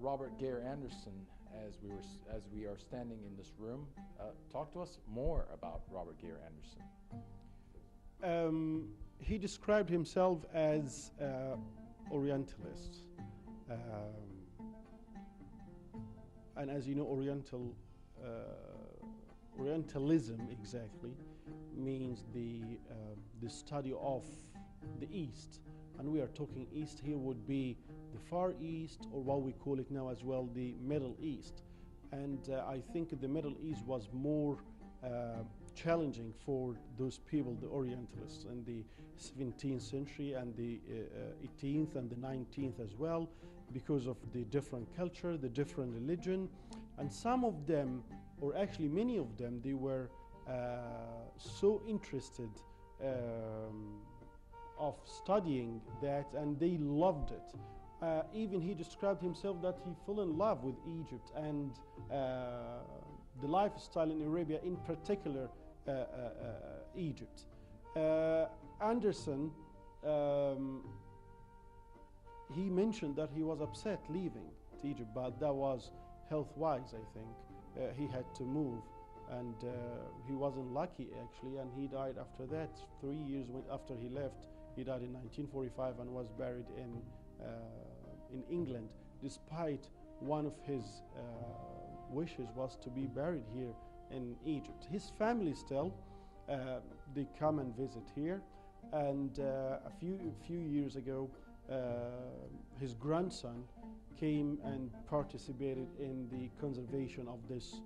Robert Geir Anderson as we are standing in this room. Talk to us more about Robert Geir Anderson. He described himself as Orientalist. And as you know, Orientalism exactly means the study of the East, and we are talking East here would be the Far East, or what we call it now as well, the Middle East. And I think the Middle East was more challenging for those people, the Orientalists, in the 17th century and the 18th and the 19th as well, because of the different culture, the different religion. And some of them, or actually many of them, they were so interested of studying that, and they loved it. Even he described himself that he fell in love with Egypt and the lifestyle in Arabia, in particular Egypt. Anderson, he mentioned that he was upset leaving Egypt, but that was health-wise, I think. He had to move, and he wasn't lucky actually, and he died after that. 3 years after he left, he died in 1945 and was buried in England, despite one of his wishes was to be buried here in Egypt. His family still, they come and visit here, and a few years ago, his grandson came and participated in the conservation of this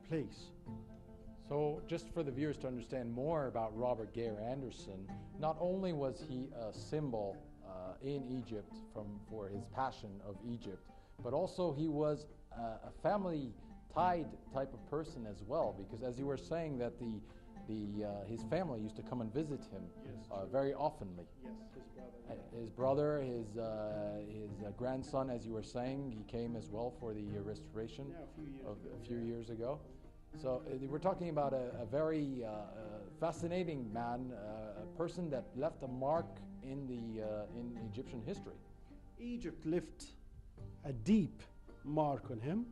place. So just for the viewers to understand more about Robert Geir Anderson, not only was he a symbol in Egypt for his passion of Egypt, but also he was a family-tied type of person as well, because as you were saying that his family used to come and visit him. Yes, very oftenly. Yes, his brother. His brother, his grandson, as you were saying, he came as well for the restoration a few years ago. So we're talking about a very fascinating man, a person that left a mark in Egyptian history. Egypt left a deep mark on him,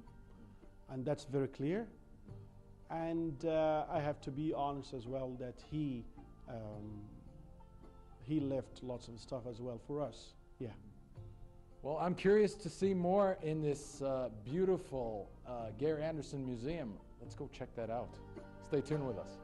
and that's very clear. And I have to be honest as well that he left lots of stuff as well for us. Yeah. Well, I'm curious to see more in this beautiful Geir Anderson Museum. Let's go check that out. Stay tuned with us.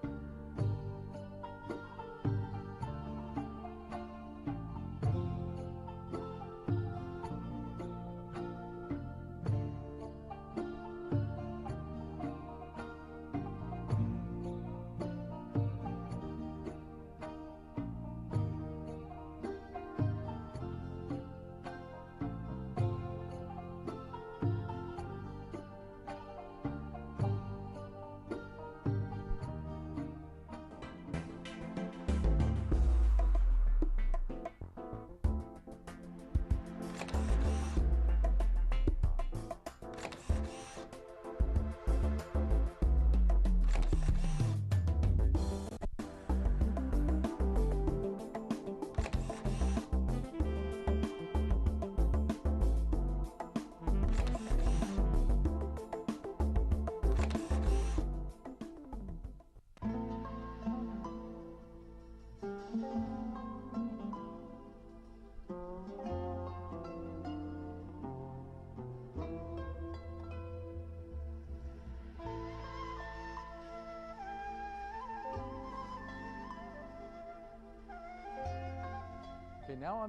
Okay, now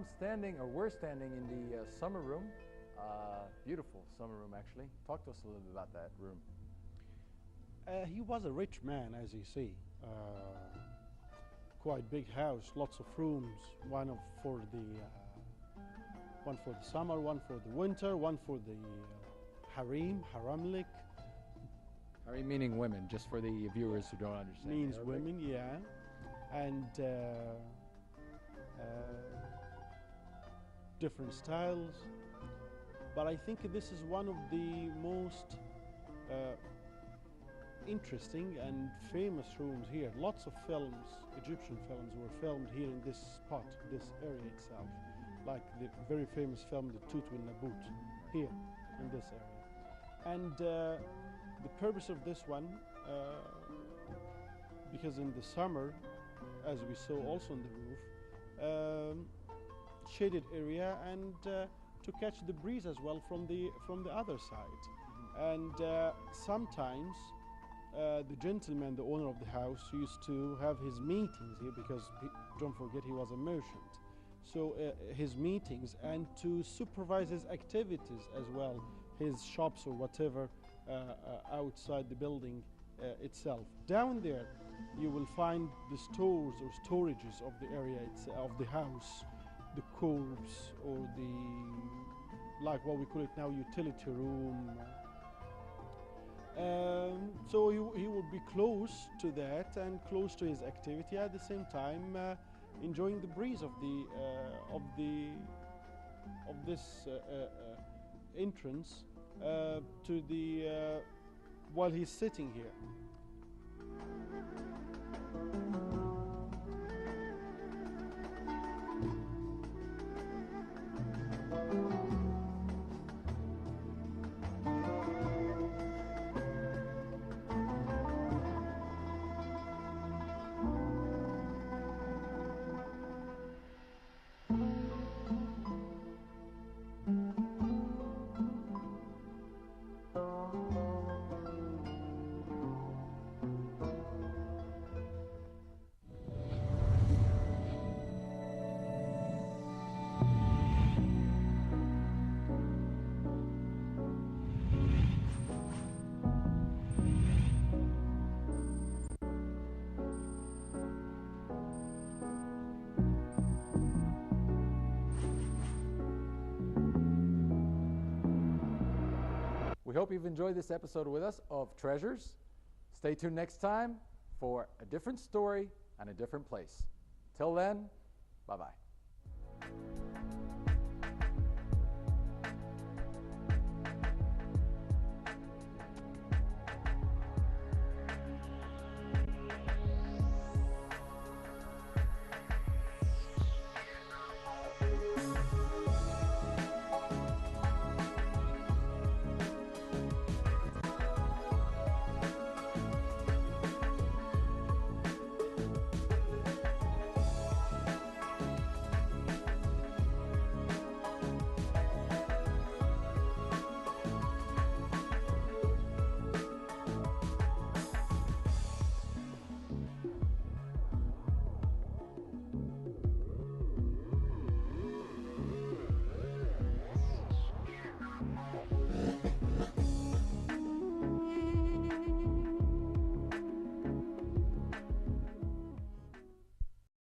we're standing in the summer room. Beautiful summer room, actually. Talk to us a little bit about that room. He was a rich man, as you see. Quite big house, lots of rooms. One for the summer, one for the winter, one for the haramlik. Harem meaning women, just for the viewers who don't understand. Means Arabic. Women, yeah. And different styles, but I think this is one of the most interesting and famous rooms here. Lots of films, Egyptian films, were filmed here in this spot, this area itself, like the very famous film, The Tut with Nabut, here. in this area. And the purpose of this one, because in the summer, as we saw also on the roof, shaded area, and to catch the breeze as well from the other side. And sometimes the gentleman, the owner of the house, used to have his meetings here, because don't forget he was a merchant. So his meetings, and to supervise his activities as well, his shops or whatever outside the building itself. Down there you will find the stores or storages of the area of the house, the courts, or the, like what we call it now, utility room. So he would be close to that and close to his activity, at the same time enjoying the breeze of this entrance to the while he's sitting here. We hope you've enjoyed this episode with us of Treasures. Stay tuned next time for a different story and a different place. Till then, bye-bye.